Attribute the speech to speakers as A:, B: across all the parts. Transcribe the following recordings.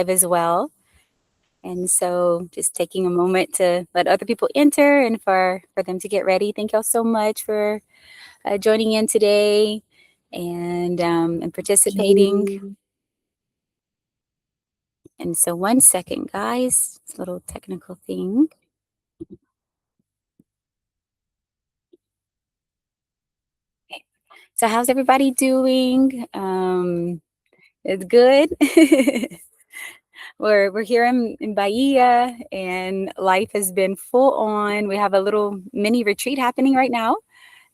A: as well. And so just taking a moment to let other people enter and for them to get ready. Thank y'all so much for joining in today and participating. And so 1 second, guys, it's a little technical thing. Okay. So how's everybody doing? It's good. We're here in Bahia, and life has been full on. We have a little mini retreat happening right now.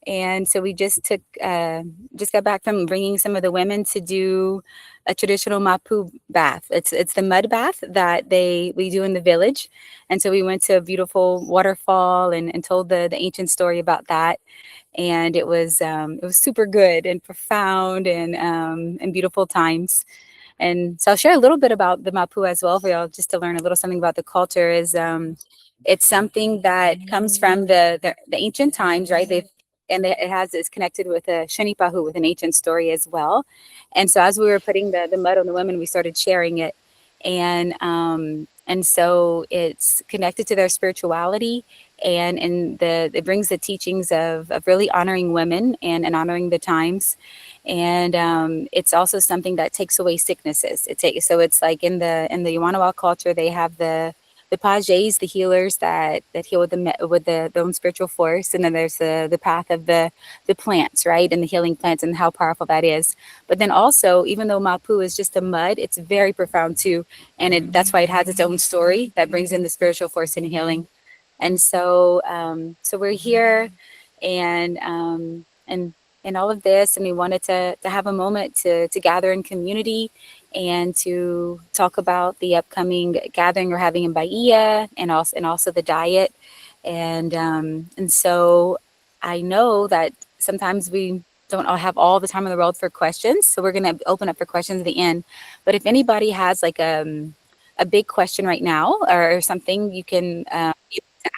A: And so we just got back from bringing some of the women to do a traditional Mapu bath. It's the mud bath that we do in the village. And so we went to a beautiful waterfall and told the ancient story about that. And it was super good and profound and beautiful times. And so I'll share a little bit about the Mapu as well for y'all, just to learn a little something about the culture. It's something that comes from the ancient times, right? It's connected with a Nipëihu, with an ancient story as well. And so as we were putting the mud on the women, we started sharing it. And so it's connected to their spirituality, and it brings the teachings of really honoring women and honoring the times. And it's also something that takes away sicknesses. So it's like in the Yawanawá culture, they have the pages, the healers that heal with their own spiritual force, and then there's the path of the plants, right, and the healing plants and how powerful that is. But then also, even though Mapu is just a mud, it's very profound too, and that's why it has its own story that brings in the spiritual force and healing. And so we're here, and all of this, and we wanted to have a moment to gather in community and to talk about the upcoming gathering we're having in Bahia, and also the diet. And so I know that sometimes we don't all have all the time in the world for questions, so we're going to open up for questions at the end. But if anybody has like a big question right now, or something you can to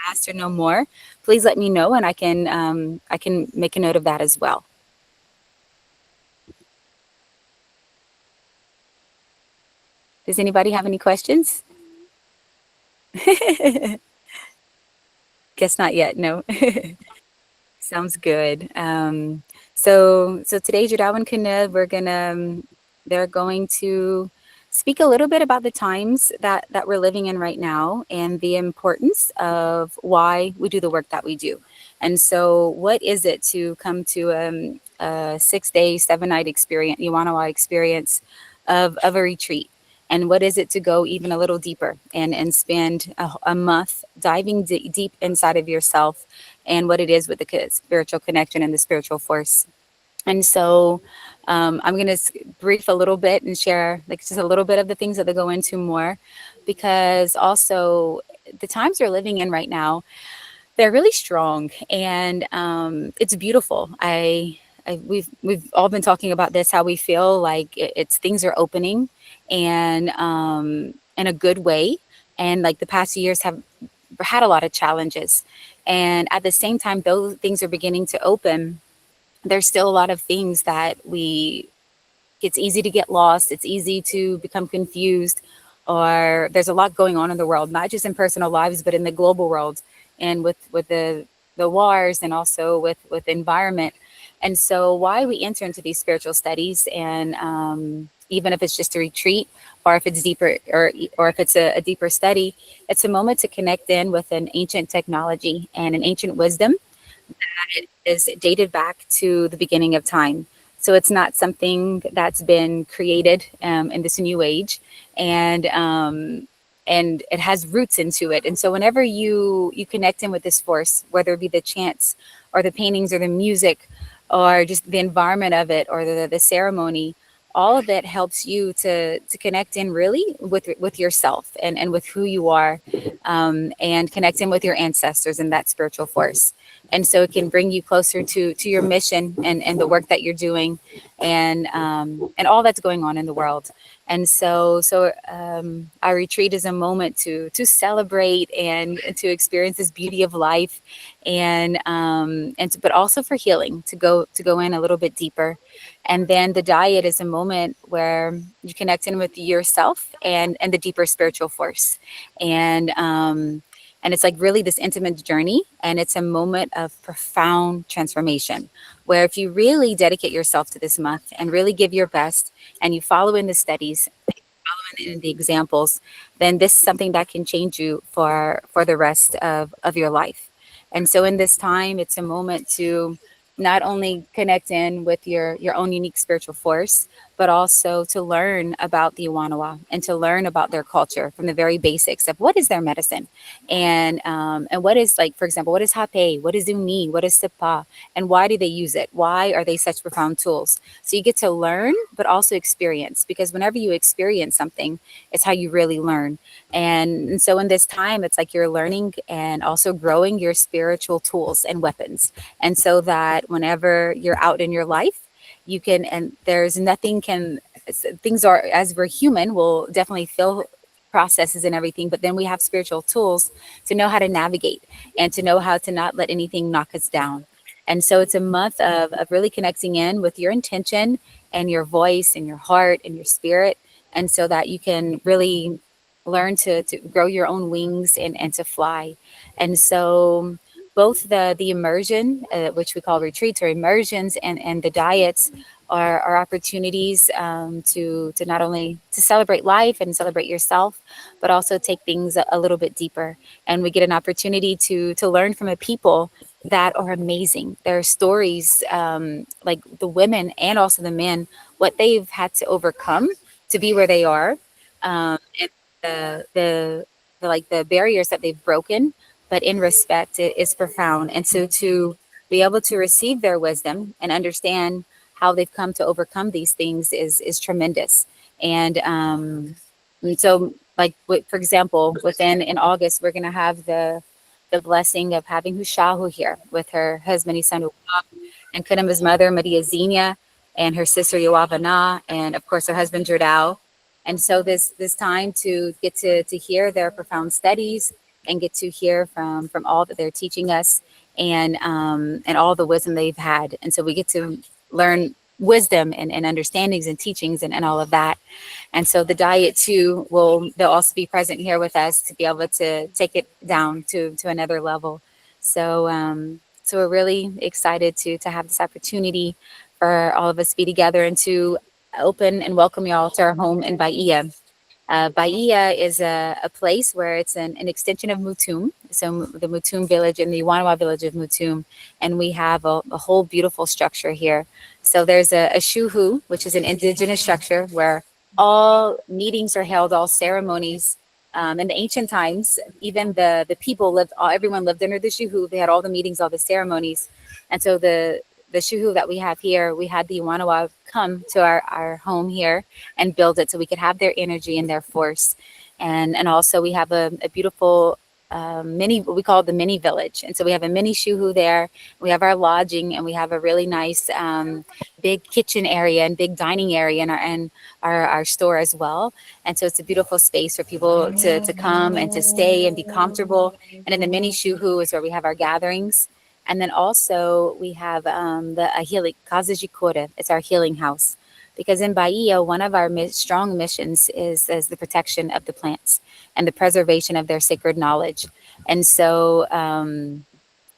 A: ask or know more, please let me know, and I can make a note of that as well. Does anybody have any questions? Guess not yet. No. Sounds good. So today, Jordão and Kenewma, they're going to speak a little bit about the times that we're living in right now, and the importance of why we do the work that we do. And so, what is it to come to a 6-day, 7-night experience, Yawanawá experience of a retreat? And what is it to go even a little deeper and spend a month diving deep inside of yourself, and what it is with the spiritual connection and the spiritual force? And so I'm going to brief a little bit and share like just a little bit of the things that they go into more, because also the times we're living in right now, they're really strong, and it's beautiful. We've all been talking about this, how we feel like it's things are opening, and in a good way. And like the past years have had a lot of challenges, and at the same time, those things are beginning to open. There's still a lot of things that it's easy to get lost. It's easy to become confused, or there's a lot going on in the world, not just in personal lives, but in the global world, and with the wars, and also with the environment. And so why we enter into these spiritual studies, and even if it's just a retreat, or if it's deeper, or if it's a deeper study, it's a moment to connect in with an ancient technology and an ancient wisdom that is dated back to the beginning of time. So it's not something that's been created in this new age, and it has roots into it. And so whenever you connect in with this force, whether it be the chants or the paintings or the music or just the environment of it, or the ceremony, all of it helps you to connect in really with yourself, and with who you are, and connect in with your ancestors and that spiritual force. And so it can bring you closer to your mission and the work that you're doing, and all that's going on in the world. And our retreat is a moment to celebrate and to experience this beauty of life, but also for healing, to go in a little bit deeper. And then the diet is a moment where you connect in with yourself and the deeper spiritual force. And it's like really this intimate journey, and it's a moment of profound transformation, where if you really dedicate yourself to this month and really give your best, and you follow in the studies, in the examples, then this is something that can change you for the rest of your life. And so in this time, it's a moment to not only connect in with your own unique spiritual force, but also to learn about the Yawanawá and to learn about their culture from the very basics of what is their medicine, and what is, like, for example, what is hape, what is uni, what is sipa, and why do they use it? Why are they such profound tools? So you get to learn, but also experience, because whenever you experience something, it's how you really learn. And so in this time, it's like you're learning and also growing your spiritual tools and weapons. And so that whenever you're out in your life, you can, and there's nothing can, things are, as we're human, we'll definitely feel processes and everything, but then we have spiritual tools to know how to navigate and to know how to not let anything knock us down. And so it's a month of really connecting in with your intention and your voice and your heart and your spirit. And so that you can really learn to grow your own wings and to fly. And so both the immersion, which we call retreats or immersions, and the diets are opportunities, to not only to celebrate life and celebrate yourself, but also take things a little bit deeper. And we get an opportunity to learn from a people that are amazing. Their stories, like the women and also the men, what they've had to overcome to be where they are, and the like the barriers that they've broken, but in respect, it is profound. And so to be able to receive their wisdom and understand how they've come to overcome these things is tremendous. And so, like, for example, within in August, we're going to have the blessing of having Hushahu here with her husband Isanu and Kenewma's mother Maria Zenia and her sister Yawanawá, and of course her husband Jordão. And so this time to get to hear their profound studies and get to hear from all that they're teaching us, and all the wisdom they've had. And so we get to learn wisdom and understandings and teachings and all of that. And so the diet too they'll also be present here with us to be able to take it down to another level. So we're really excited to have this opportunity for all of us to be together and to open and welcome y'all to our home in Bahia. Bahia is a place where it's an extension of Mutum, so the Mutum village and the Yawanawá village of Mutum, and we have a whole beautiful structure here. So there's a shuhu, which is an indigenous structure where all meetings are held, all ceremonies. In the ancient times, even the people lived, everyone lived under the shuhu. They had all the meetings, all the ceremonies. And so the shuhu that we have here, we had the Yawanawá come to our home here and build it so we could have their energy and their force. And also we have a beautiful mini, what we call the mini village. And so we have a mini shuhu there. We have our lodging, and we have a really nice big kitchen area and big dining area in our store as well. And so it's a beautiful space for people to come and to stay and be comfortable. And in the mini shuhu is where we have our gatherings. And then also we have the healing Casa de Cura. It's our healing house, because in Bahia, one of our strong missions is the protection of the plants and the preservation of their sacred knowledge. And so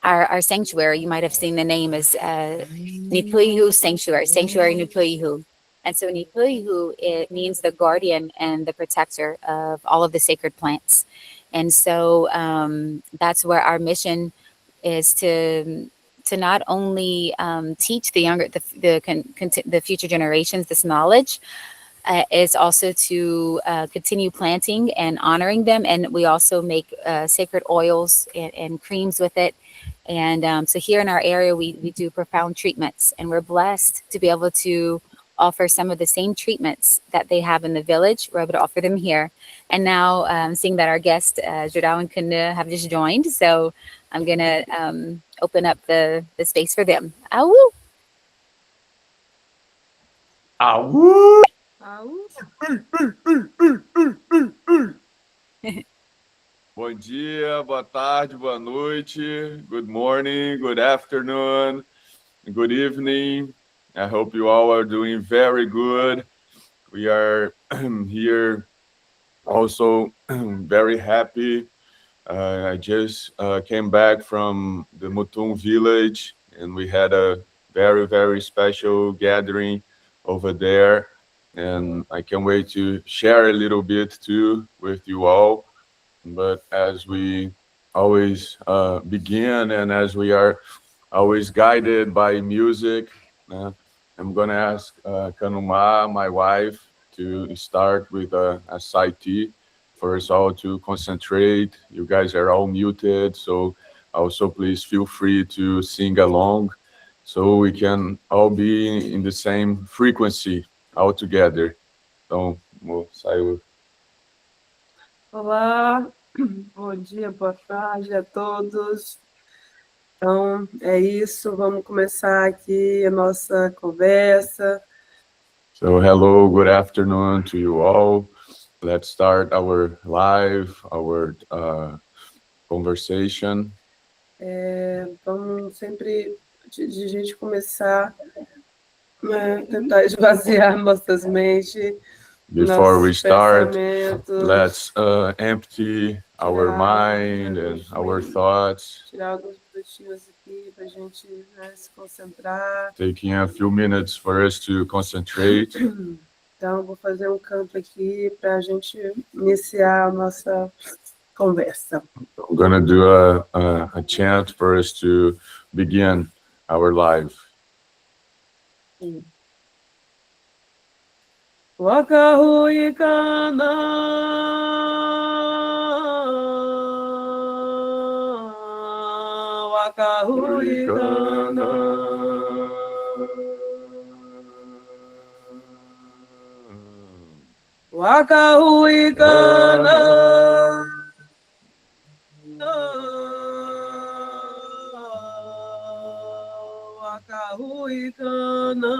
A: our sanctuary, you might have seen the name, is Nipëihu Sanctuary, Sanctuary Nipëihu. And so Nipëihu, it means the guardian and the protector of all of the sacred plants. And so that's where our mission is to not only teach the younger, the future generations this knowledge, is also to continue planting and honoring them. And we also make sacred oils and creams with it. And so here in our area, we do profound treatments, and we're blessed to be able to offer some of the same treatments that they have in the village. We're able to offer them here. And now seeing that our guest, Jordão and Kenewma, have just joined, so I'm going to open up the space for them. Awoo!
B: Awoo! Bom dia, boa tarde, boa noite, good morning, good afternoon, good evening. I hope you all are doing very good. We are here also very happy. I just came back from the Mutum village and we had a very, very special gathering over there. And I can't wait to share a little bit too with you all. But as we always begin and as we are always guided by music, I'm going to ask Kenewma, my wife, to start with a side tea for us all to concentrate. You guys are all muted, so also please feel free to sing along so we can all be in the same frequency all together. Então, saiu.
C: Olá, bom dia, boa tarde a todos. Então, é isso, vamos começar aqui a nossa conversa.
B: So, hello, good afternoon to you all. Let's start our live, our conversation.
C: Vamos sempre, antes de a gente começar, tentar esvaziar nossas mentes.
B: Before we start, let's empty our mind and our thoughts.
C: Tirar alguns minutinhos aqui para a gente se concentrar.
B: Taking a few minutes for us to concentrate.
C: Então, vou fazer um canto aqui para a gente iniciar a nossa conversa.
B: I'm going to do a chant for us to begin our life.
C: Wakahuikana, wakahuikana, wakahuikana, wakahuikana,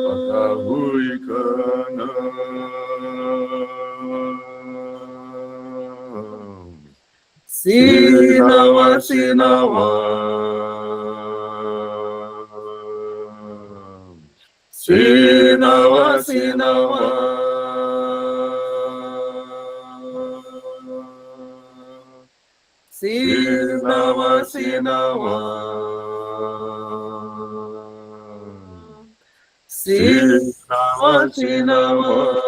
B: wakahuikana. Sinawa, sinawa. Sinawa, sinawa. Sinawa, sinawa. Sinawa, sinawa.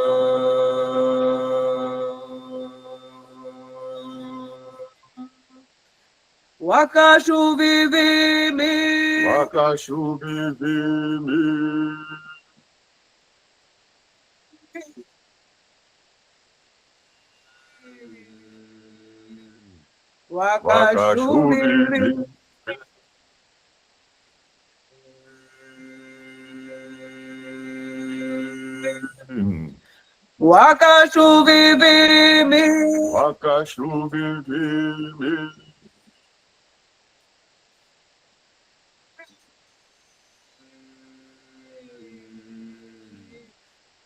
C: Wakashuvivimi,
B: Wakashuvivimi.
C: Wakashuvivimi, Wakashuvivimi,
B: Wakashuvivimi.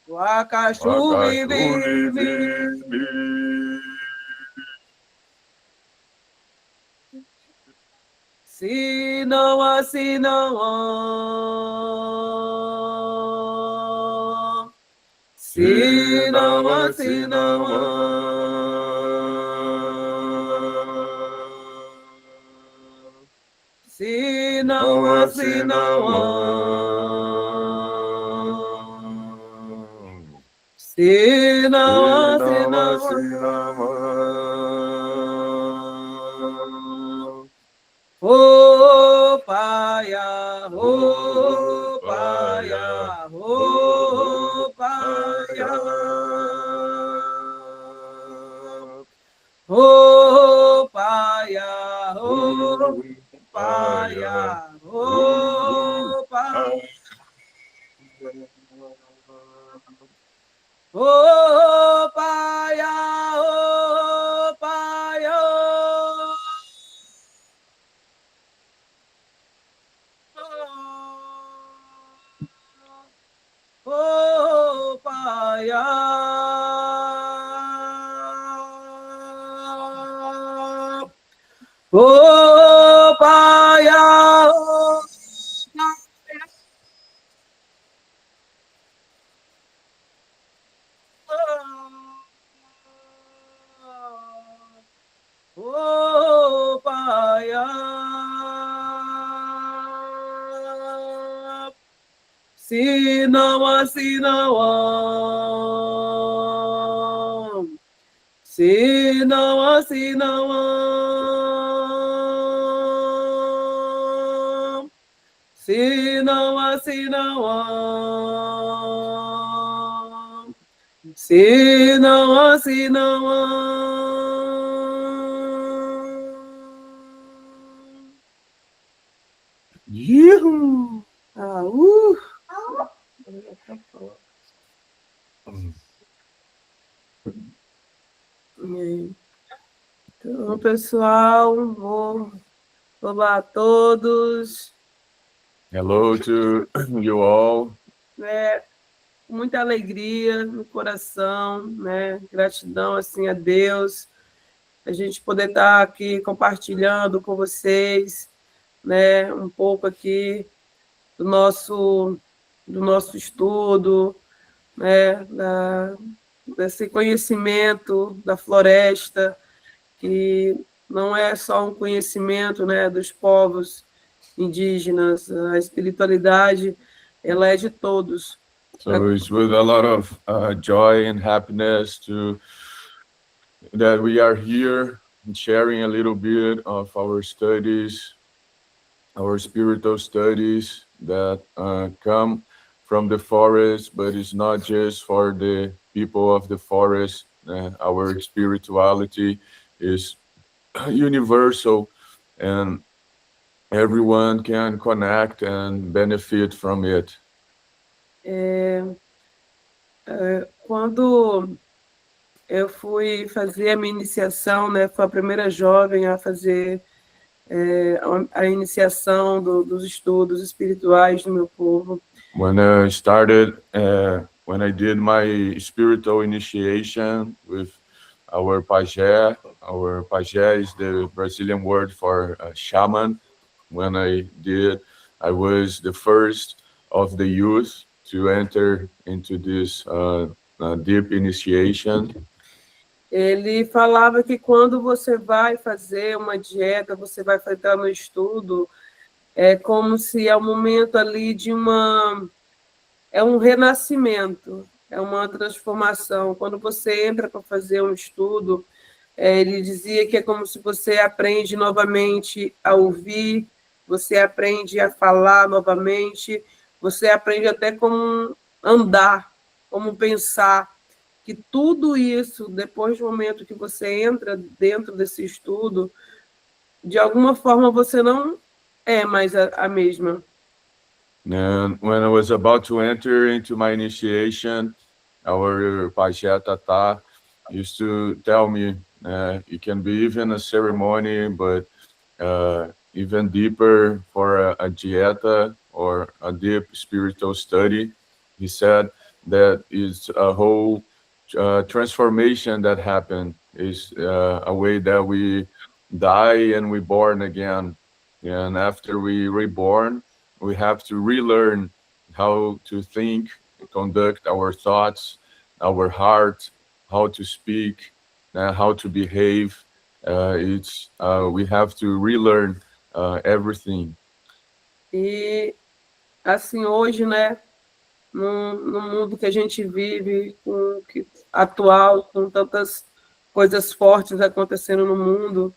C: Wakashuvivimi, Sinawa, sinawa,
B: Sinawa, sinawa.
C: Sinawa, sinawa, Sinawa, sinawa. Oh, paya, oh, paya, oh, paya. Oh, paya, oh, paya, oh, paya. Oh, paya, oh, paya. Oh, paya. Oh, Bahia, oh, oh, Bahia. Sinawa, Sinawa. Sinawa, Sinawa. Sinawa, Sinawa. Sinawa, Sinawa. Yuhu! Então, pessoal, olá a todos.
B: Hello to you all.
C: Muita alegria no coração, né? Gratidão assim a Deus, a gente poder estar aqui compartilhando com vocês, né? Um pouco aqui do nosso estudo, né? Desse conhecimento da floresta, que não é só um conhecimento, né? Dos povos indígenas, a espiritualidade ela é de todos.
B: So it's with a lot of joy and happiness that we are here sharing a little bit of our studies, our spiritual studies that come from the forest, but it's not just for the people of the forest. Our spirituality is universal, and everyone can connect and benefit from it.
C: Quando eu fui fazer a minha iniciação, né, fui a primeira jovem a fazer a iniciação dos estudos espirituais do meu povo.
B: When I started, when I did my spiritual initiation with our pajé is the Brazilian word for shaman. When I did, I was the first of the youth to enter into this deep initiation.
C: Ele falava que quando você vai fazer uma dieta, você vai entrar no estudo, é como se é um momento ali de é um renascimento, é uma transformação. Quando você entra para fazer um estudo, ele dizia que é como se você aprende novamente a ouvir, você aprende a falar novamente, você aprende até como andar, como pensar, que tudo isso, depois do momento que você entra dentro desse estudo, de alguma forma você não é mais a mesma.
B: And when I was about to enter into my initiation, our pajé Tata used to tell me, it can be even a ceremony, but even deeper for a dieta or a deep spiritual study. He said that it's a whole transformation that happened. Is a way that we die and we born again. And after we reborn, we have to relearn how to think, conduct our thoughts, our heart, how to speak, how to behave. We have to relearn everything.
C: E assim hoje, né, no mundo que a gente vive, atual, com tantas coisas fortes acontecendo no mundo,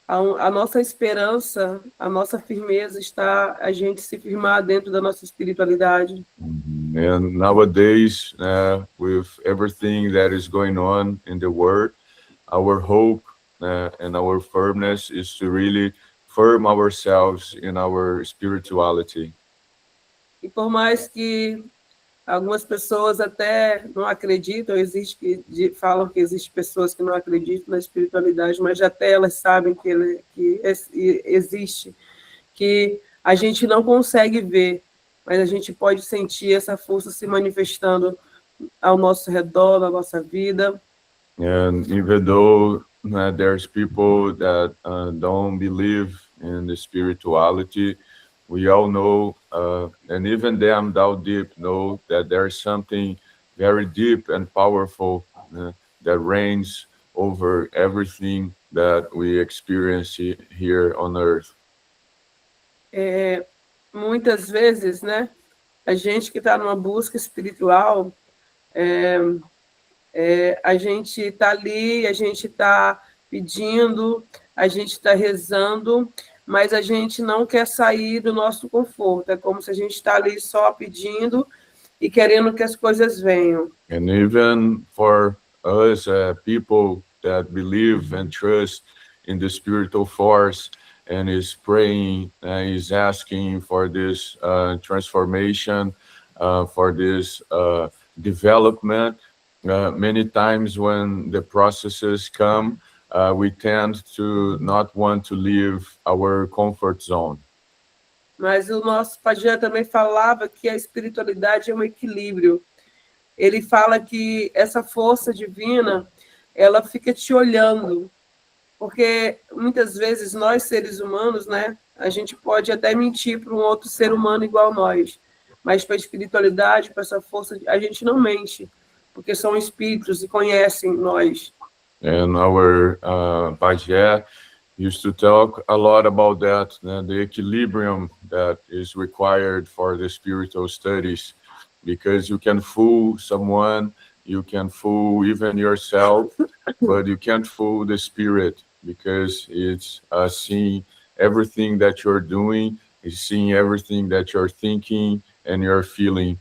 C: a nossa esperança, a nossa firmeza está a gente se firmar dentro da nossa espiritualidade.
B: And nowadays, with everything that is going on in the world, our hope and our firmness is to really firm ourselves in our spirituality.
C: E por mais que algumas pessoas até não acreditam, falam que existem pessoas que não acreditam na espiritualidade, mas até elas sabem que existe, que a gente não consegue ver, mas a gente pode sentir essa força se manifestando ao nosso redor, na nossa vida.
B: And even though there's people that don't believe in the spirituality, we all know, and even them down deep know that there's something very deep and powerful that reigns over everything that we experience here on earth.
C: Muitas vezes, né, a gente que está numa busca espiritual, a gente está ali, a gente está pedindo, a gente está rezando, mas a gente não quer sair do nosso conforto. É como se a gente está ali só pedindo e querendo que as coisas venham.
B: And even for us, people that believe and trust in the spiritual force and is praying, is asking for this transformation, for this development. Many times when the processes come, we tend to not want to leave our comfort zone.
C: Mas o nosso pajé também falava que a espiritualidade é um equilíbrio. Ele fala que essa força divina, ela fica te olhando, porque muitas vezes nós, seres humanos, né, a gente pode até mentir para um outro ser humano igual a nós, mas para a espiritualidade, para essa força, a gente não mente, porque são espíritos e conhecem nós.
B: And our pajé used to talk a lot about that, the equilibrium that is required for the spiritual studies, because you can fool someone, you can fool even yourself, but you can't fool the spirit, because it's seeing everything that you're doing, it's seeing everything that you're thinking and you're feeling.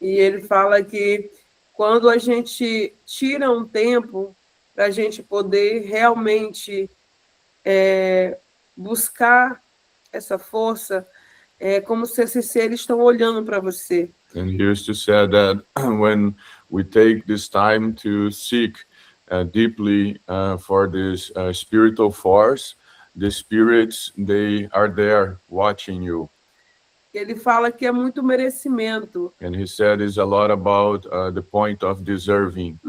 C: E ele fala que quando a gente tira um tempo para a gente poder realmente buscar essa força, é como se esses seres estão olhando para você.
B: And he used to say that when we take this time to seek deeply for this spiritual force, the spirits, they are there watching you.
C: Ele fala que é muito merecimento.
B: And he said it's a lot about the point of deserving.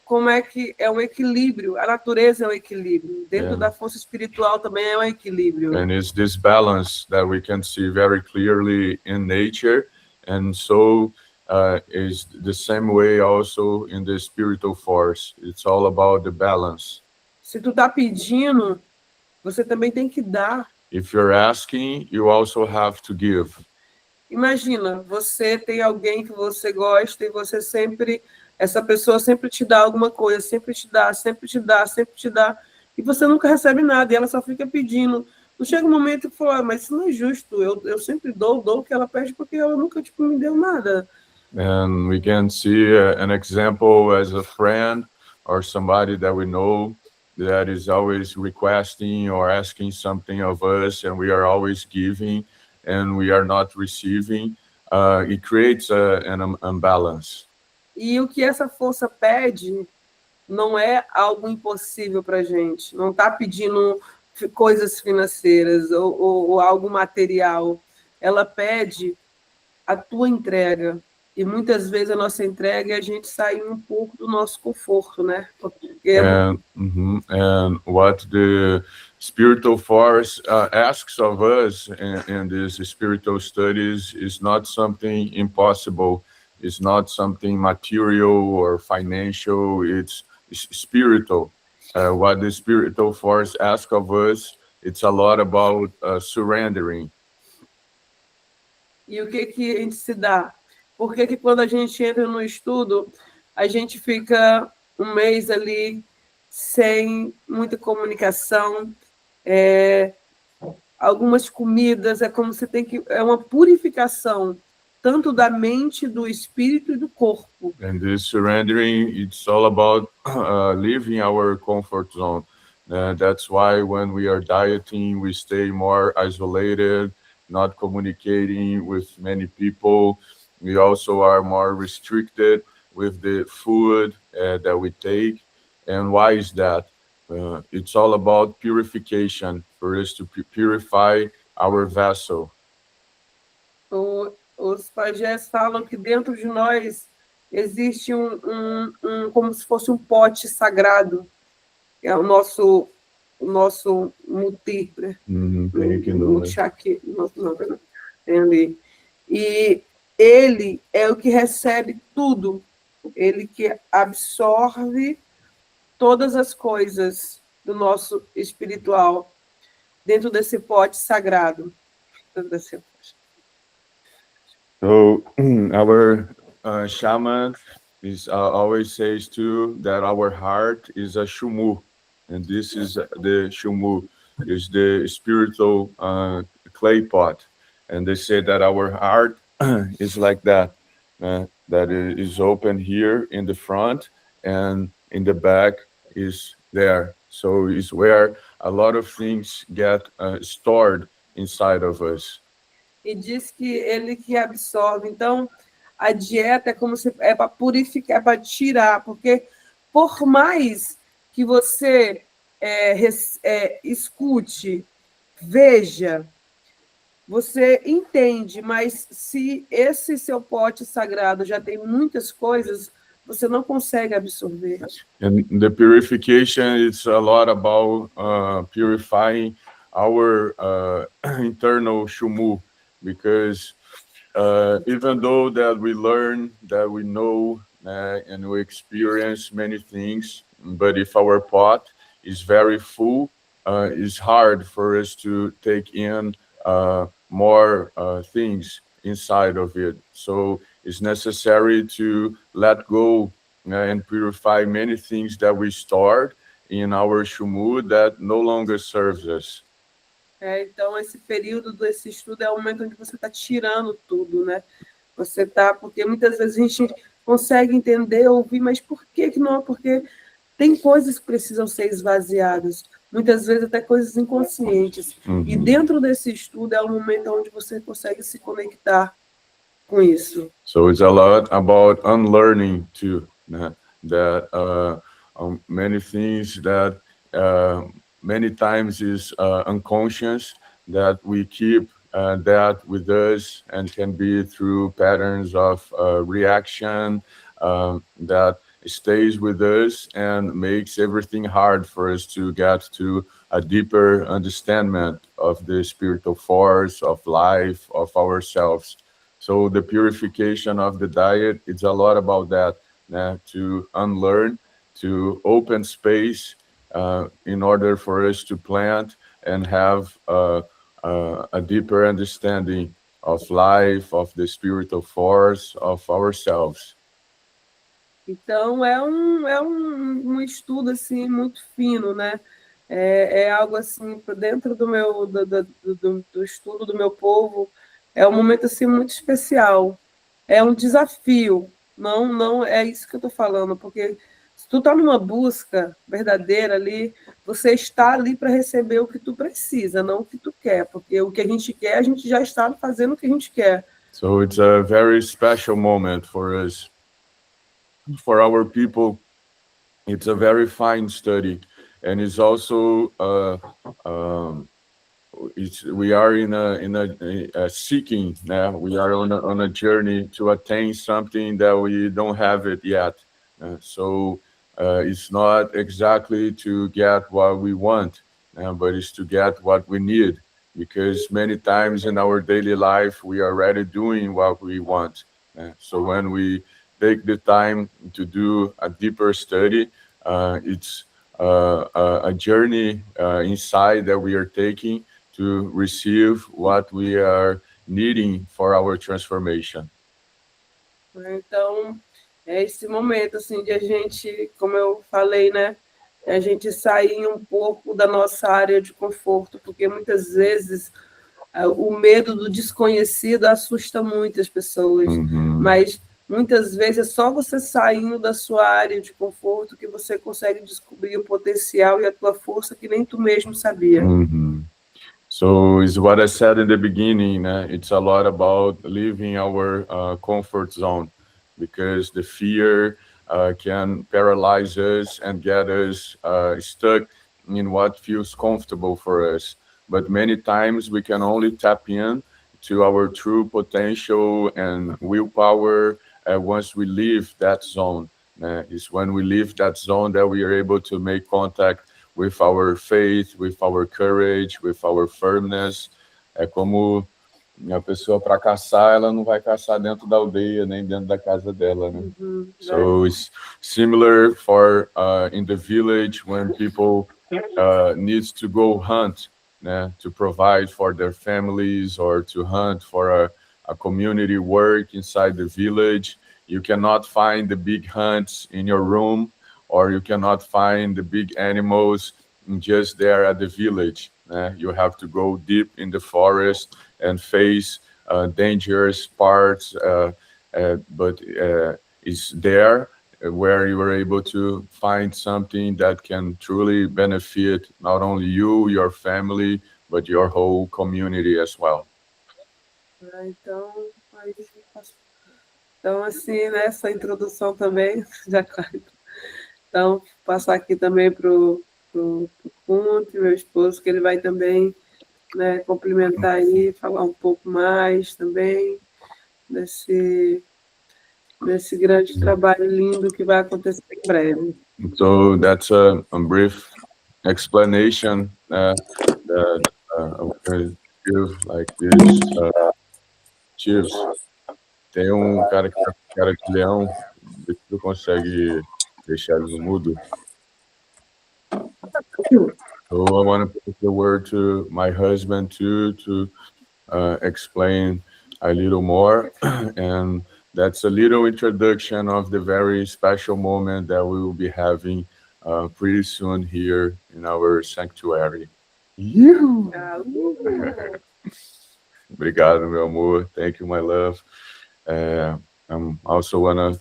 C: Como é que é um equilíbrio, a natureza é um equilíbrio. Dentro da força espiritual também é um equilíbrio.
B: And it's this balance that we can see very clearly in nature. And so is the same way also in the spiritual force. It's all about the balance.
C: Se tu tá pedindo, você também tem que dar.
B: If you're asking, you also have to give.
C: Imagina, você tem alguém que você gosta e você sempre, essa pessoa sempre te dá alguma coisa, sempre te dá, sempre te dá, sempre te dá, e você nunca recebe nada, e ela só fica pedindo. Não chega um momento que fala, mas isso não é justo, eu sempre dou o que ela pede porque ela nunca me deu nada.
B: And we can see an example as a friend or somebody that we know that is always requesting or asking something of us, and we are always giving and we are not receiving. It creates an imbalance.
C: E o que essa força pede não é algo impossível para a gente. Não está pedindo coisas financeiras ou algo material. Ela pede a tua entrega. E muitas vezes a nossa entrega é a gente sair um pouco do nosso conforto, né?
B: And what the spiritual force asks of us in these spiritual studies is not something impossible. It's not something material or financial. It's spiritual. What the spiritual force asks of us, it's a lot about surrendering.
C: E o que a gente se dá? Por que quando a gente entra no estudo, a gente fica um mês ali sem muita comunicação, algumas comidas, é como se é uma purificação, tanto da mente, do espírito e do corpo.
B: And this surrendering, it's all about leaving our comfort zone. That's why when we are dieting, we stay more isolated, not communicating with many people. We also are more restricted with the food that we take. And why is that? It's all about purification, for us to purify our vessel.
C: Os pajés falam que dentro de nós existe como se fosse um pote sagrado, que é o nosso mutir, né? Muchaki, tem ali. E ele é o que recebe tudo, ele que absorve todas as coisas do nosso espiritual dentro desse pote sagrado.
B: So our shaman always says too that our heart is a shumu, and this is the shumu, is the spiritual clay pot, and they say that our heart is like that, that is open here in the front, and in the back is there. So it's where a lot of things get stored inside of us.
C: E diz que ele que absorve. Então, a dieta é como se é para purificar, é para tirar, porque por mais que você escute, veja, você entende, mas se esse seu pote sagrado já tem muitas coisas, você não consegue absorver.
B: And the purification is a lot about purifying our internal shumu, because even though that we learn, that we know, and we experience many things, but if our pot is very full, it's hard for us to take in more things inside of it. So it's necessary to let go and purify many things that we stored in our shumu that no longer serves us.
C: Então, esse período desse estudo é o momento onde você está tirando tudo, né? Você está, porque muitas vezes a gente consegue entender, ouvir, mas por que não? Porque tem coisas que precisam ser esvaziadas, muitas vezes até coisas inconscientes. E dentro desse estudo é o momento onde você consegue se conectar com isso.
B: So it's a lot about unlearning too, that many things that many times is unconscious, that we keep that with us, and can be through patterns of reaction that stays with us and makes everything hard for us to get to a deeper understanding of the spiritual force, of life, of ourselves. So the purification of the diet, it's a lot about that, to unlearn, to open space in order for us to plant and have a deeper understanding of life, of the spiritual force, of ourselves.
C: Então, é um estudo assim, muito fino, né? É algo assim, dentro do estudo do meu povo, é um momento assim, muito especial. É um desafio. Não é isso que eu estou falando, porque se tu está numa busca verdadeira ali, você está ali para receber o que tu precisa, não o que tu quer, porque o que a gente quer, a gente já está fazendo o que a gente quer.
B: So it's a very special moment for us. For our people, it's a very fine study, and it's also we are in a seeking. We are on a journey to attain something that we don't have it yet. So it's not exactly to get what we want, but it's to get what we need. Because many times in our daily life, we are already doing what we want. So when we take the time to do a deeper study, it's a journey inside that we are taking to receive what we are needing for our transformation.
C: Então, é esse momento assim de a gente, como eu falei, né, a gente sair um pouco da nossa área de conforto, porque muitas vezes o medo do desconhecido assusta muitas pessoas, mas muitas vezes é só você saindo da sua área de conforto que você consegue descobrir o potencial e a tua força que nem tu mesmo sabia.
B: So it's what I said in the beginning. It's a lot about leaving our comfort zone, because the fear can paralyze us and get us stuck in what feels comfortable for us. But many times we can only tap in to our true potential and willpower once we leave that zone. It's when we leave that zone that we are able to make contact with our faith, with our courage, with our firmness. É como a pessoa para caçar, ela não vai caçar dentro da aldeia, nem dentro da casa dela, né? So it's similar for in the village when people needs to go hunt, to provide for their families or to hunt for a community work inside the village. You cannot find the big hunts in your room, or you cannot find the big animals just there at the village. You have to go deep in the forest and face dangerous parts, but it's there where you are able to find something that can truly benefit not only you, your family, but your whole community as well.
C: Então, assim, nessa introdução também, já claro. Então, passar aqui também para o Pekûti, meu esposo, que ele vai também, né, complementar aí, falar um pouco mais também desse grande trabalho lindo que vai acontecer em breve.
B: So that's a brief explanation that I'm going to give like this. Cheers. Tem cara que tá com cara de leão, se tu consegue deixar ele no mudo. So I want to put the word to my husband too, to explain a little more. And that's a little introduction of the very special moment that we will be having pretty soon here in our sanctuary. Obrigado, meu amor. Thank you, my love. I'm also want to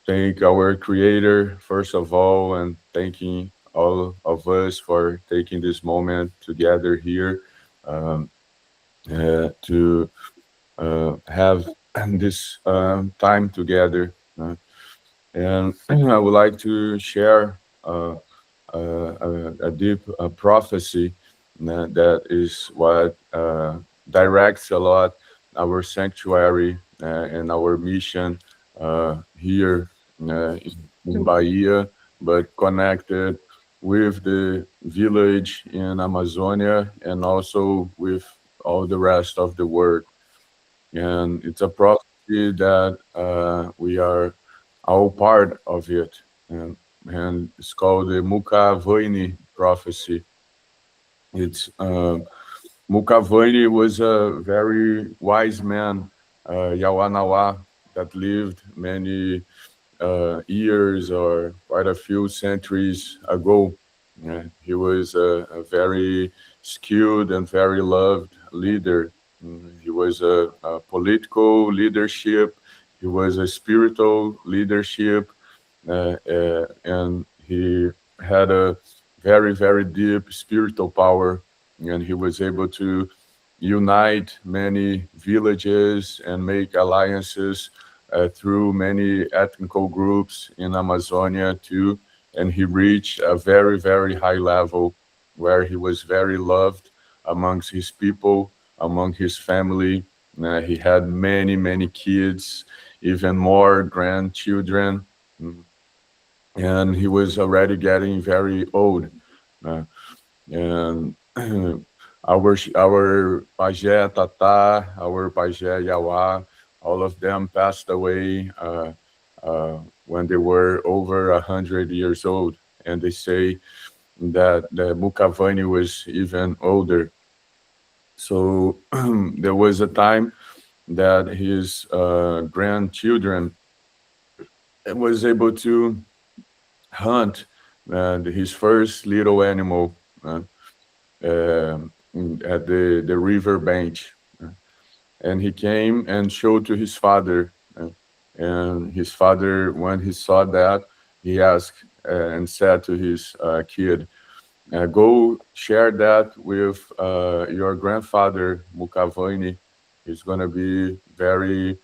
B: thank our creator, first of all, and thanking all of us for taking this moment together here to have this time together. And I would like to share a deep prophecy that is what directs a lot our sanctuary and our mission here in Bahia, but connected with the village in Amazonia and also with all the rest of the world. And it's a prophecy that we are all part of it. And it's called the Mukavoini prophecy. It's Mukavoini was a very wise man, Yawanawá, that lived many years or quite a few centuries ago. He was a very skilled and very loved leader. He was a political leadership. He was a spiritual leadership, and he had a very, very deep spiritual power, and he was able to unite many villages and make alliances through many ethnical groups in Amazonia too. And he reached a very, very high level where he was very loved amongst his people, among his family. He had many, many kids, even more grandchildren. And he was already getting very old. And our Pajé Tata, our Pajé Yawa, all of them passed away when they were over 100 years old. And they say that the Mukavoini was even older. So there was a time that his grandchildren was able to hunt his first little animal at the river bench. And he came and showed to his father. And his father, when he saw that, he asked and said to his kid, go share that with your grandfather, Mukavoini. He's going to be very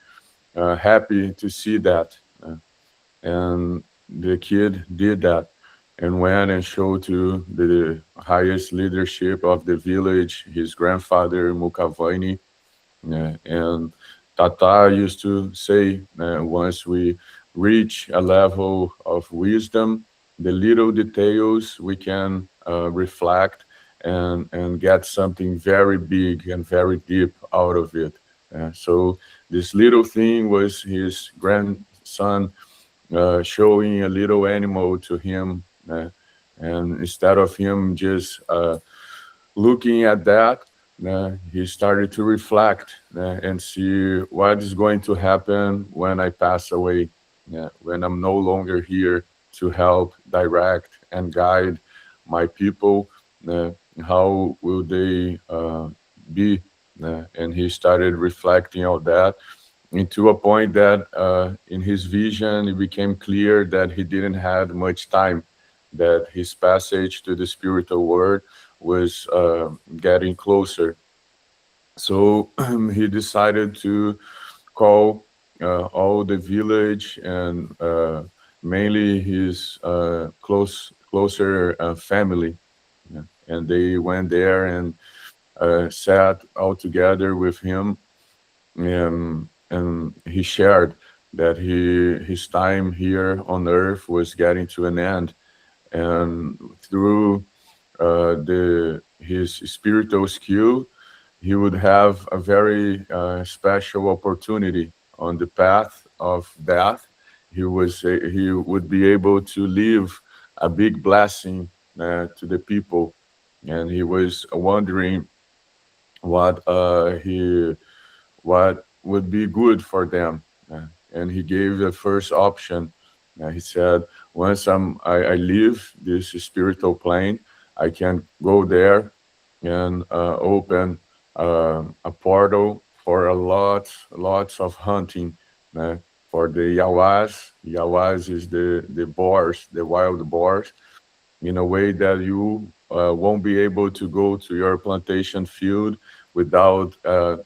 B: happy to see that. And the kid did that and went and showed to the highest leadership of the village, his grandfather, Mukavoini. And Tata used to say, once we reach a level of wisdom, the little details we can reflect and get something very big and very deep out of it. So this little thing was his grandson showing a little animal to him, and instead of him just looking at that, he started to reflect and see what is going to happen when I pass away, when I'm no longer here to help direct and guide my people. Uh, how will they be? And he started reflecting on that, into a point that in his vision it became clear that he didn't have much time, that his passage to the spiritual world was getting closer. So he decided to call all the village and mainly his closer family. Yeah. And they went there and sat all together with him, and he shared that his time here on earth was getting to an end, and through the his spiritual skill, he would have a very special opportunity on the path of death. He would be able to leave a big blessing to the people, and he was wondering what what would be good for them. And he gave the first option. He said, once I leave this spiritual plane, I can go there and open a portal for lots of hunting for the Yawas. Yawas is the boars, the wild boars, in a way that you won't be able to go to your plantation field without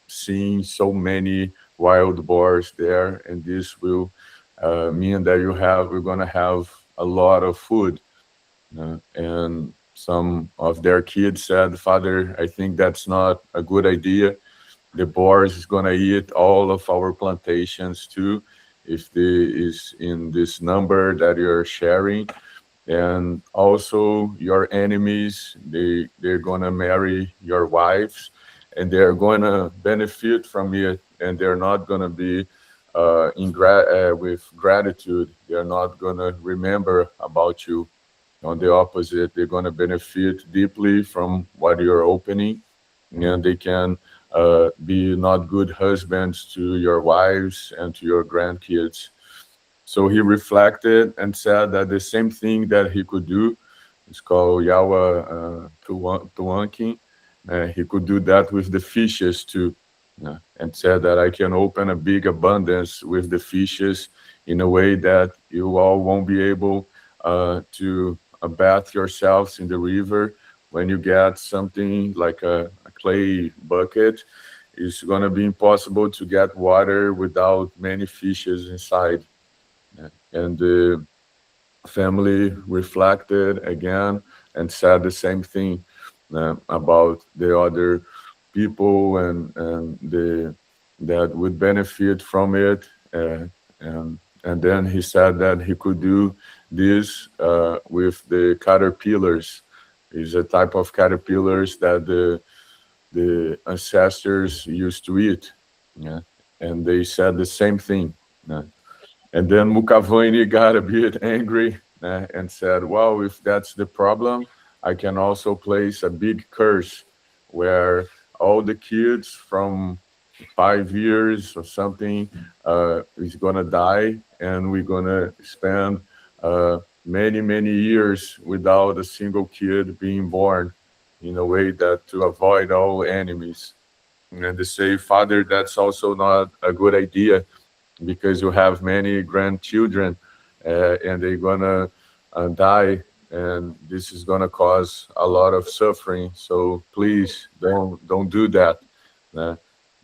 B: seeing so many wild boars there, and this will mean that we're going to have a lot of food. And some of their kids said, Father, I think that's not a good idea. The boars is going to eat all of our plantations too, if the is in this number that you're sharing. And also your enemies, they're going to marry your wives, and they're going to benefit from it, and they're not going to be with gratitude. They're not going to remember about you. On the opposite, they're going to benefit deeply from what you're opening, and they can be not good husbands to your wives and to your grandkids. So he reflected and said that the same thing that he could do, it's called Yawa Tuankin, he could do that with the fishes too. And said that I can open a big abundance with the fishes in a way that you all won't be able to bath yourselves in the river. When you get something like a clay bucket, it's going to be impossible to get water without many fishes inside. And the family reflected again and said the same thing about the other people and the that would benefit from it. And then he said that he could do this with the caterpillars. Is a type of caterpillars that the ancestors used to eat. Yeah. And they said the same thing. Yeah. And then Mukavani got a bit angry and said, well, if that's the problem, I can also place a big curse where all the kids from 5 years or something is going to die, and we're going to spend many years without a single kid being born, in a way that to avoid all enemies. And they say, Father, that's also not a good idea, because you have many grandchildren and they're gonna die, and this is gonna cause a lot of suffering. So please don't do that. Uh,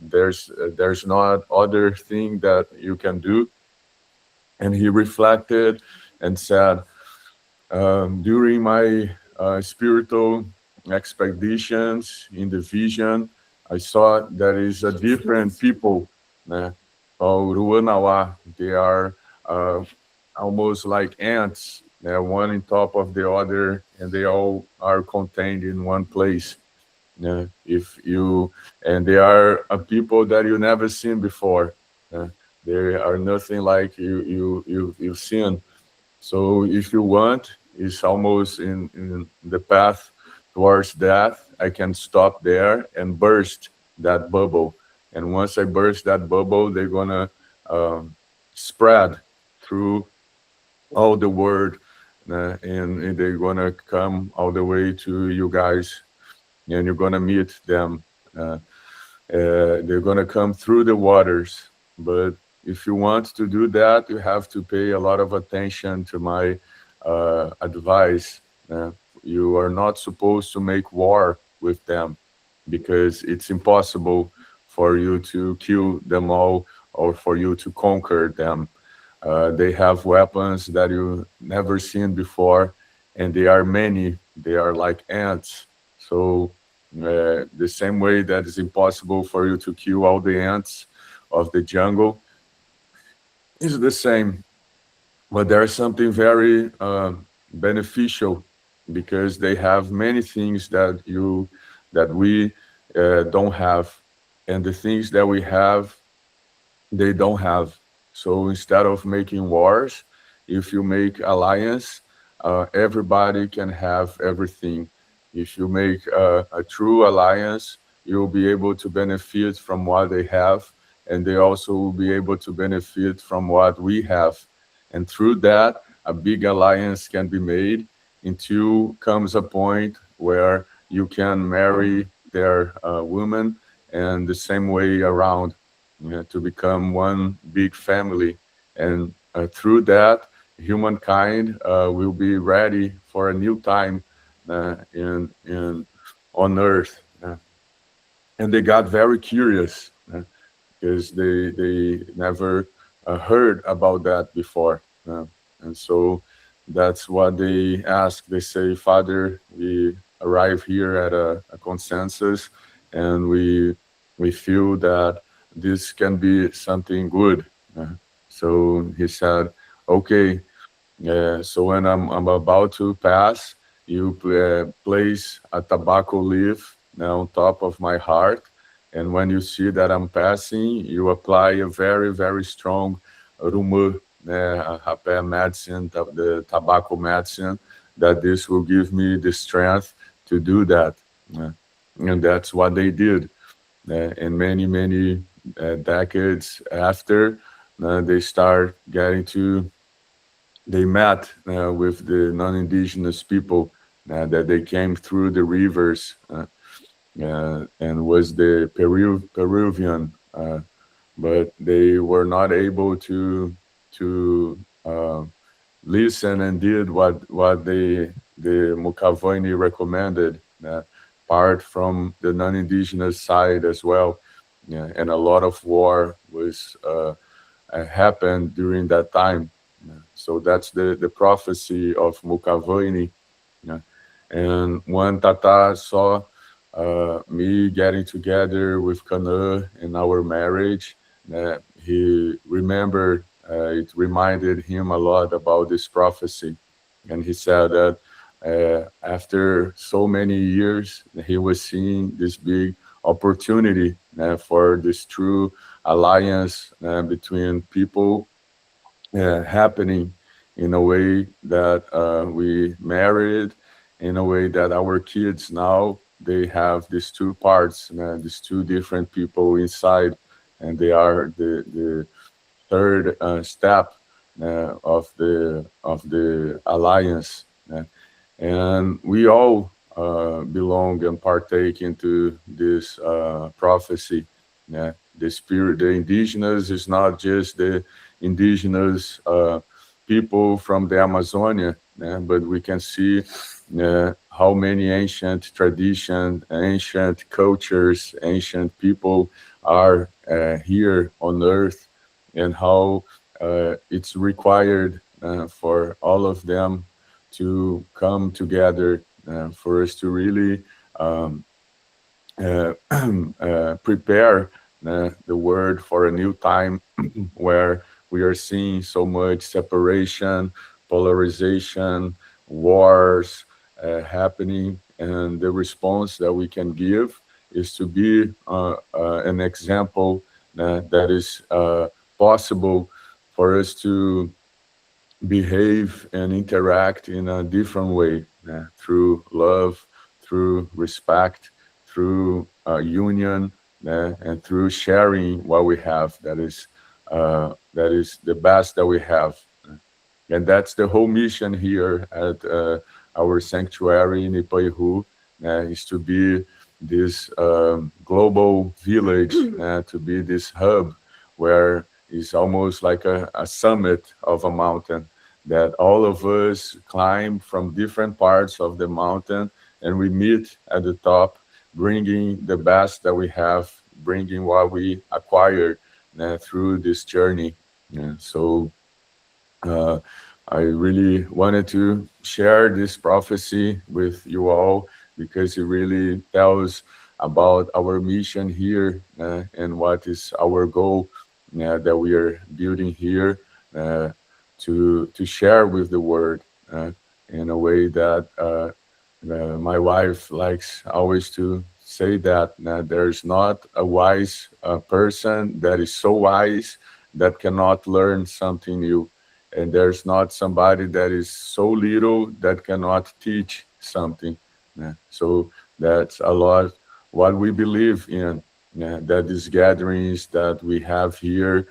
B: there's not other thing that you can do. And he reflected and said, during my spiritual expeditions in the vision, I saw there is a different people called Yawanawá. They are almost like ants, one on top of the other, and they all are contained in one place. If you and they are a people that you never seen before. Uh, they are nothing like you've seen. So if you want, it's almost in the path towards death. I can stop there and burst that bubble. And once I burst that bubble, they're gonna um, spread through all the world, and they're gonna come all the way to you guys, and you're gonna meet them. Uh, they're going to come through the waters. But if you want to do that, you have to pay a lot of attention to my advice. Uh, you are not supposed to make war with them because it's impossible for you to kill them all or for you to conquer them. They have weapons that you never seen before, and they are many. They are like ants. So the same way that it's impossible for you to kill all the ants of the jungle is the same. But there's something very beneficial because they have many things that we don't have, and the things that we have they don't have. So instead of making wars, if you make alliance, everybody can have everything. If you make a true alliance, you'll be able to benefit from what they have, and they also will be able to benefit from what we have. And through that, a big alliance can be made until comes a point where you can marry their woman, and the same way around, to become one big family. And through that, humankind will be ready for a new time in on Earth. And they got very curious because they never heard about that before. And so that's what they ask. They say, Father, we arrive here at a consensus, and we feel that this can be something good. So he said, okay, so when I'm about to pass, you place a tobacco leaf on top of my heart. And when you see that I'm passing, you apply a very, very strong rumor, a rapé medicine, the tobacco medicine, that this will give me the strength to do that. And that's what they did. And many, many decades after, they start getting to they met with the non-indigenous people that they came through the rivers and was the Peruvian, but they were not able to listen and did what the Mukavoni recommended, part from the non-indigenous side as well, and a lot of war was happened during that time. So that's the prophecy of Mukavoni. Yeah. And when Tata saw me getting together with Kana in our marriage, he remembered, it reminded him a lot about this prophecy. And he said that after so many years, he was seeing this big opportunity for this true alliance between people happening in a way that we married, in a way that our kids now they have these two parts, these two different people inside, and they are the third step of the alliance. And we all belong and partake into this prophecy. The spirit, the indigenous is not just the indigenous people from the Amazonia, but we can see how many ancient traditions, ancient cultures, ancient people are here on Earth, and how it's required for all of them to come together for us to really prepare the word for a new time where we are seeing so much separation, polarization, wars happening, and the response that we can give is to be an example that is possible for us to behave and interact in a different way through love, through respect, through union, and through sharing what we have. That is the best that we have. And that's the whole mission here at our sanctuary in Nipëihu, is to be this global village, to be this hub where it's almost like a summit of a mountain that all of us climb from different parts of the mountain, and we meet at the top, bringing the best that we have, bringing what we acquired through this journey. So uh, I really wanted to share this prophecy with you all because it really tells about our mission here and what is our goal that we are building here uh, to share with the world in a way that my wife likes always to say that there's not a wise person that is so wise that cannot learn something new, and there's not somebody that is so little that cannot teach something. So that's a lot what we believe in. That these gatherings that we have here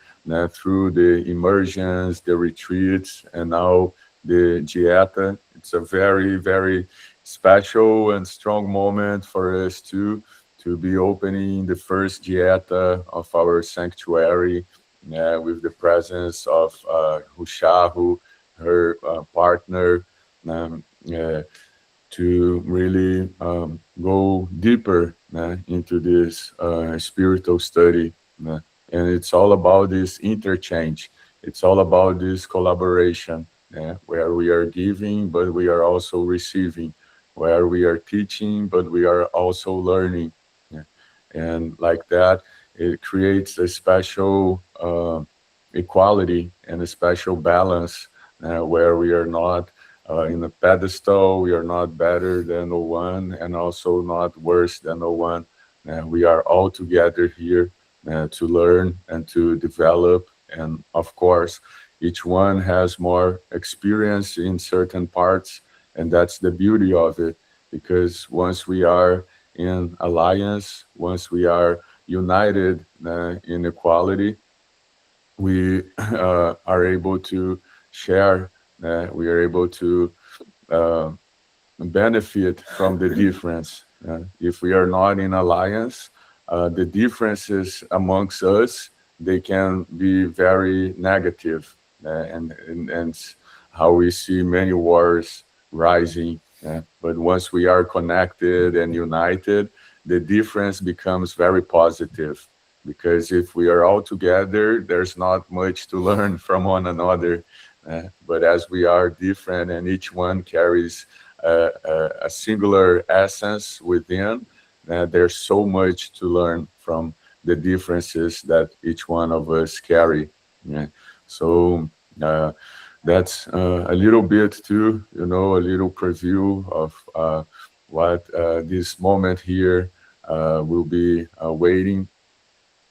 B: through the immersions, the retreats, and now the Dieta, it's a very, very special and strong moment for us to be opening the first Dieta of our sanctuary with the presence of Hushahu, her partner, um, uh, to really go deeper into this spiritual study. And it's all about this interchange. It's all about this collaboration where we are giving, but we are also receiving, where we are teaching, but we are also learning. Yeah. And like that, it creates a special equality and a special balance where we are not in a pedestal, we are not better than no one, and also not worse than no one. We are all together here to learn and to develop. And of course, each one has more experience in certain parts, and that's the beauty of it. Because once we are in alliance, once we are united in equality, we are able to share, we are able to uh, benefit from the difference. If we are not in alliance, the differences amongst us, they can be very negative, and how we see many wars rising. But once we are connected and united, the difference becomes very positive. Because if we are all together, there's not much to learn from one another. But as we are different and each one carries a singular essence within, there's so much to learn from the differences that each one of us carry. Yeah. So that's a little bit too, a little preview of what this moment here will be waiting,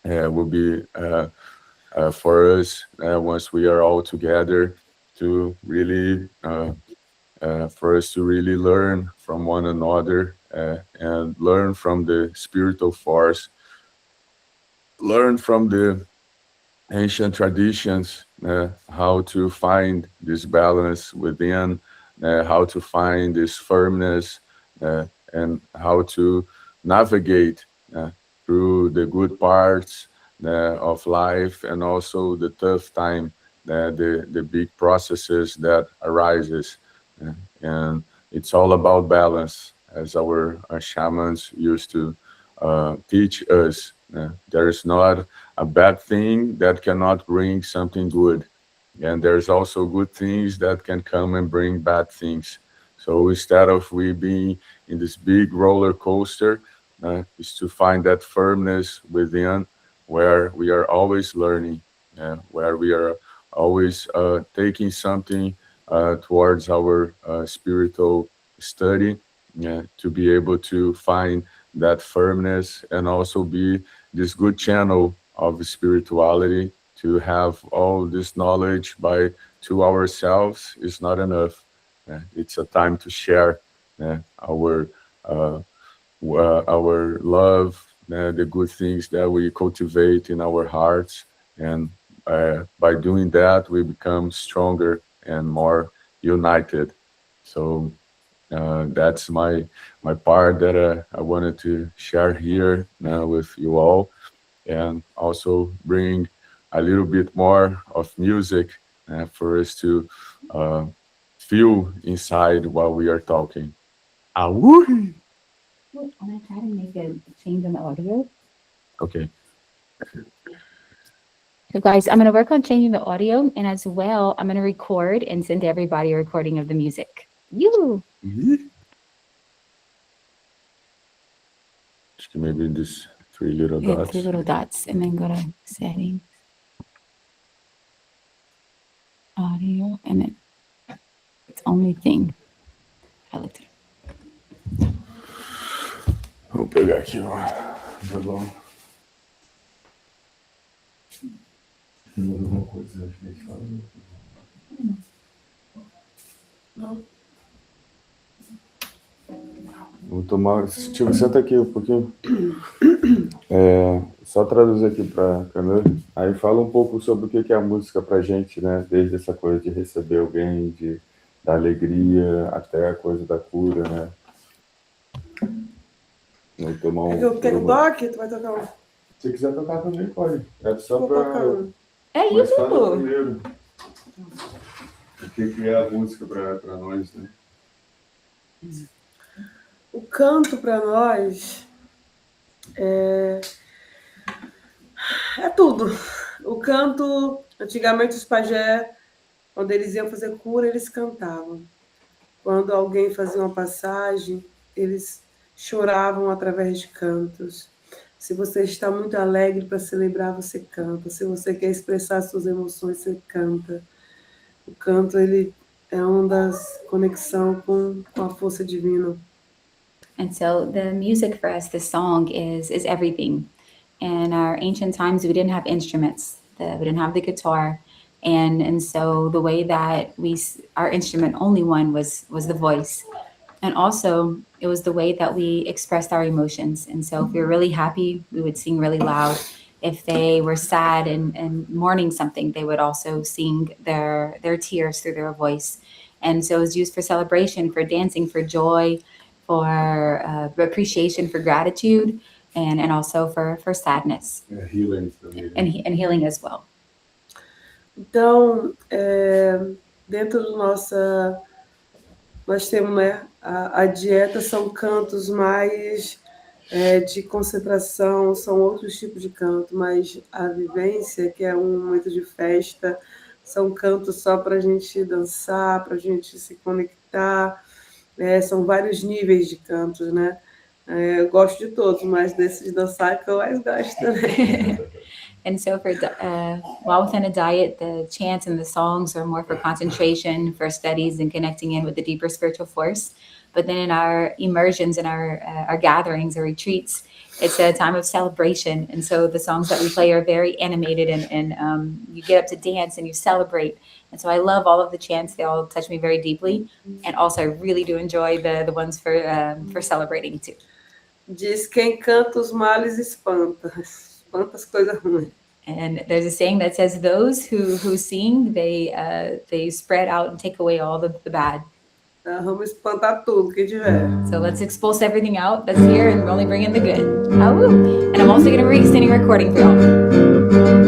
B: will be for us once we are all together to really for us to really learn from one another and learn from the spiritual force, learn from the ancient traditions, how to find this balance within, how to find this firmness, and how to navigate through the good parts of life and also the tough time, the big processes that arises. And it's all about balance, as our shamans used to teach us. There is not a bad thing that cannot bring something good, and there's also good things that can come and bring bad things. So instead of we being in this big roller coaster, is to find that firmness within, where we are always learning, where we are always taking something towards our spiritual study, to be able to find that firmness and also be this good channel of spirituality. To have all this knowledge by to ourselves is not enough. It's a time to share our uh, our love, the good things that we cultivate in our hearts, and by doing that, we become stronger and more united. So that's my part that I wanted to share here with you all, and also bring a little bit more of music for us to uh, feel inside while we are talking. Awoo!
A: I'm gonna try to make a change in the audio.
B: Okay.
A: So guys, I'm gonna work on changing the audio, and as well, I'm gonna record and send to everybody a recording of the music. You.
B: Just maybe these three little
A: Hit
B: dots.
A: 3 little dots, and then go to settings, audio, and then it's only thing. I looked at it.
B: Vou pegar aqui, ó. Tá bom. Alguma coisa acho que a gente fala. Não. Vou tomar. Tipo, senta aqui um pouquinho. Só traduzir aqui para Canu. Aí fala um pouco sobre o que é a música pra gente, né? Desde essa coisa de receber alguém, da alegria, até a coisa da cura, né? Vou tomar um.
C: Eu quero toque, tu vai tocar um.
B: Se quiser tocar também, pode. É só
C: Vou
B: para.
C: tocar um.
A: É
B: Mas
A: isso,
B: fala
A: pô.
B: primeiro. O que é a música para nós, né?
C: O canto para nós é tudo. O canto, antigamente os pajés, quando eles iam fazer cura, eles cantavam. Quando alguém fazia uma passagem, eles choravam através de cantos. Se você está muito alegre para celebrar, você canta. Se você quer expressar suas emoções, você canta. O canto, ele é uma das conexões com a força divina.
A: And so the music for us, the song is everything. In our ancient times, we didn't have instruments. We didn't have the guitar. And so the way that our instrument, only one, was the voice. And also it was the way that we expressed our emotions. And so if we were really happy, we would sing really loud. If they were sad and mourning something, they would also sing their tears through their voice. And so it was used for celebration, for dancing, for joy, for appreciation, for gratitude, and also for sadness.
B: Healing.
A: And healing as well.
C: Então, dentro do nós temos, né, a dieta, são cantos mais de concentração, são outros tipos de canto, mas a vivência, que é um momento de festa, são cantos só para a gente dançar, para a gente se conectar, são vários níveis de cantos, né? Eu gosto de todos, mas desses de dançar que eu mais gosto também.
A: And so while within a diet, the chants and the songs are more for concentration, for studies and connecting in with the deeper spiritual force. But then in our immersions and our gatherings or retreats, it's a time of celebration. And so the songs that we play are very animated, and you get up to dance and you celebrate. And so I love all of the chants. They all touch me very deeply. And also I really do enjoy the ones for celebrating too.
C: Diz quem canta os males espanta as coisas ruins.
A: And there's a saying that says those who sing, they spread out and take away all the bad.
C: Vamos espantar tudo que tiver.
A: So let's expulse everything out that's here and only bring in the good. Ah-woo. And I'm also going to be extending a recording for y'all.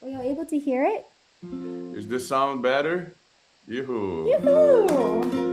D: Were you able to hear it?
B: Is the sound better? Yoo-hoo.
D: Yoo-hoo!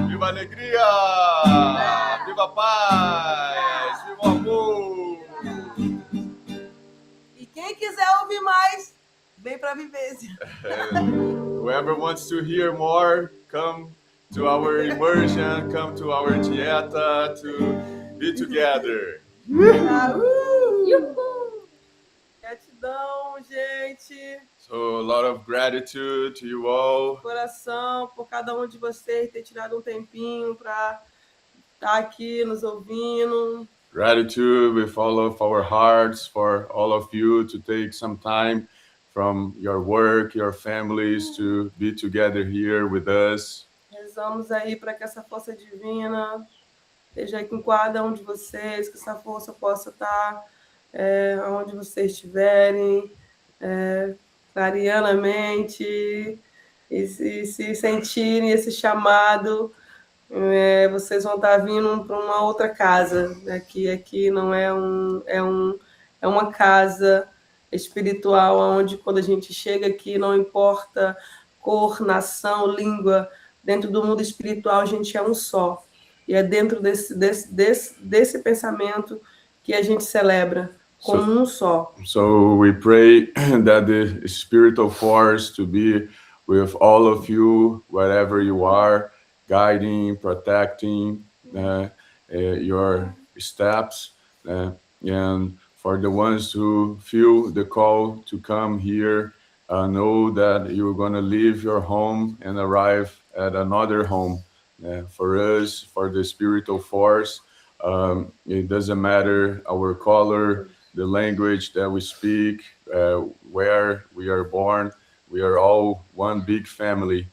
B: Viva a alegria! Viva a paz! Viva o amor!
C: E quem quiser ouvir mais, vem para a vivência.
B: Whoever wants to hear more, come to our immersion, come to our dieta to be together.
C: Gratidão, gente.
B: So a lot of gratitude to you all.
C: Coração por cada um de vocês ter tirado um tempinho para estar aqui nos ouvindo.
B: Gratitude with all of our hearts for all of you to take some time from your work, your families to be together here with us.
C: Rezamos aí para que essa força divina esteja aí com cada um de vocês, que essa força possa estar onde vocês estiverem, clareanamente, e se sentirem esse chamado, vocês vão estar vindo para uma outra casa. Aqui não é uma casa espiritual, onde quando a gente chega aqui, não importa cor, nação, língua, dentro do mundo espiritual a gente é um só. E é dentro desse pensamento que a gente celebra como um só.
B: So we pray that the spiritual force to be with all of you, wherever you are, guiding, protecting your steps, and for the ones who feel the call to come here, know that you're going to leave your home and arrive at another home. For us, for the spiritual force, it doesn't matter our color, the language that we speak, where we are born, we are all one big family.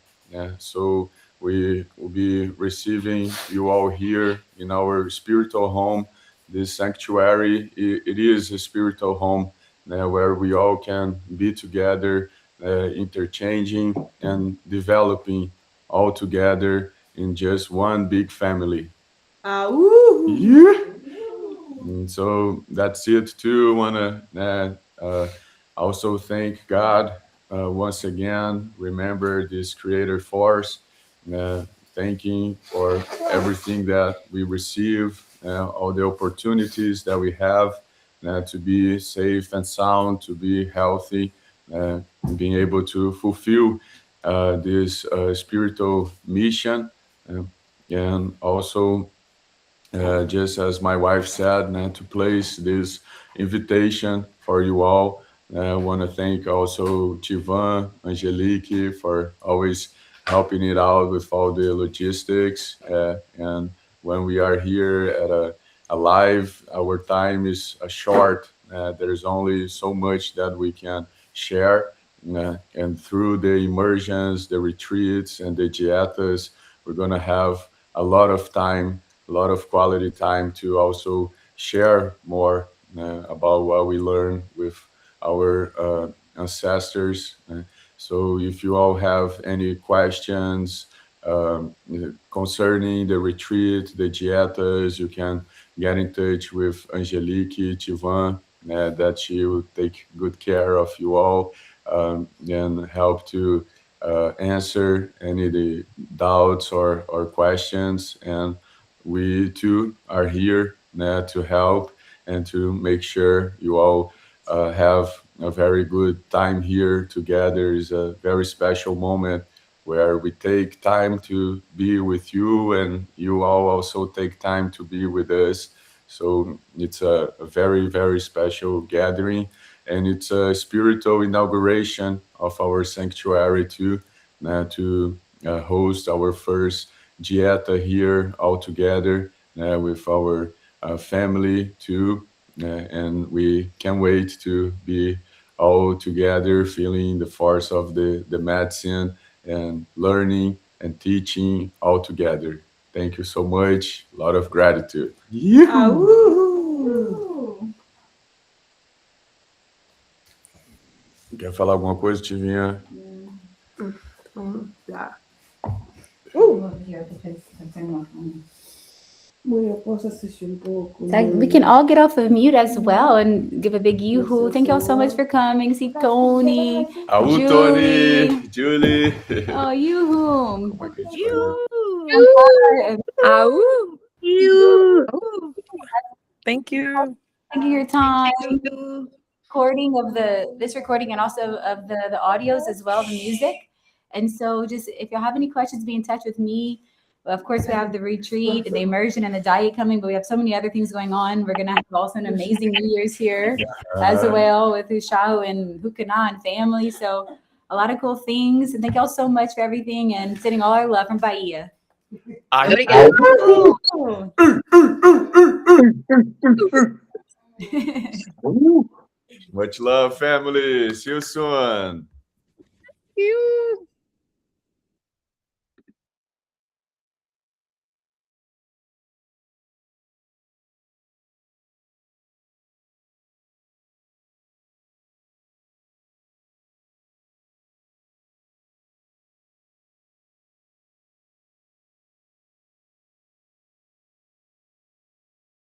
B: So we will be receiving you all here in our spiritual home this sanctuary, it is a spiritual home where we all can be together, interchanging and developing all together in just one big family. Yeah. And so that's it too. Want to also thank God once again. Remember this creator force. Uh, Thanking for everything that we receive, all the opportunities that we have to be safe and sound, to be healthy, and being able to fulfill this spiritual mission. Uh, and also just as my wife said, to place this invitation for you all. I want to thank also Tivan, Angelique for always helping it out with all the logistics. And when we are here at a live, our time is short. There's only so much that we can share. And through the immersions, the retreats, and the dietas, we're going to have a lot of time, a lot of quality time to also share more about what we learned with our ancestors. So if you all have any questions concerning the retreat, the dietas, you can get in touch with Angelique, Tivan, that she will take good care of you all and help to answer any of the doubts or questions. And we too are here to help and to make sure you all have a very good time here together. Is a very special moment where we take time to be with you, and you all also take time to be with us. So it's a very, very special gathering, and it's a spiritual inauguration of our sanctuary too, to host our first dieta here all together with our family too. And we can't wait to be all together, feeling the force of the medicine and learning and teaching all together. Thank you so much. A lot of gratitude. Yeah. Quer falar alguma coisa, Tivinha?
C: Já.
D: Eu posso assistir pouco.
A: We can all get off of mute as well and give a big yoo-hoo. Thank you all so much for coming. See Tony,
B: Au,
A: Julie.
B: Tony, Julie.
A: Oh, yoo-hoo.
B: Como é que a gente faz?
E: Au.
A: You.
E: Thank you.
A: Thank you for your time.
E: Thank you.
A: Recording of this recording and also of the audios as well, the music. And so just if you have any questions, be in touch with me. Of course, we have the retreat, the immersion, and the diet coming, but we have so many other things going on. We're going to have also an amazing New Year's here as well with Ushahu and Hukana and family. So a lot of cool things. And thank you all so much for everything and sending all our love from Bahia.
E: Obrigada.
B: Much love, family. See you soon.
E: You.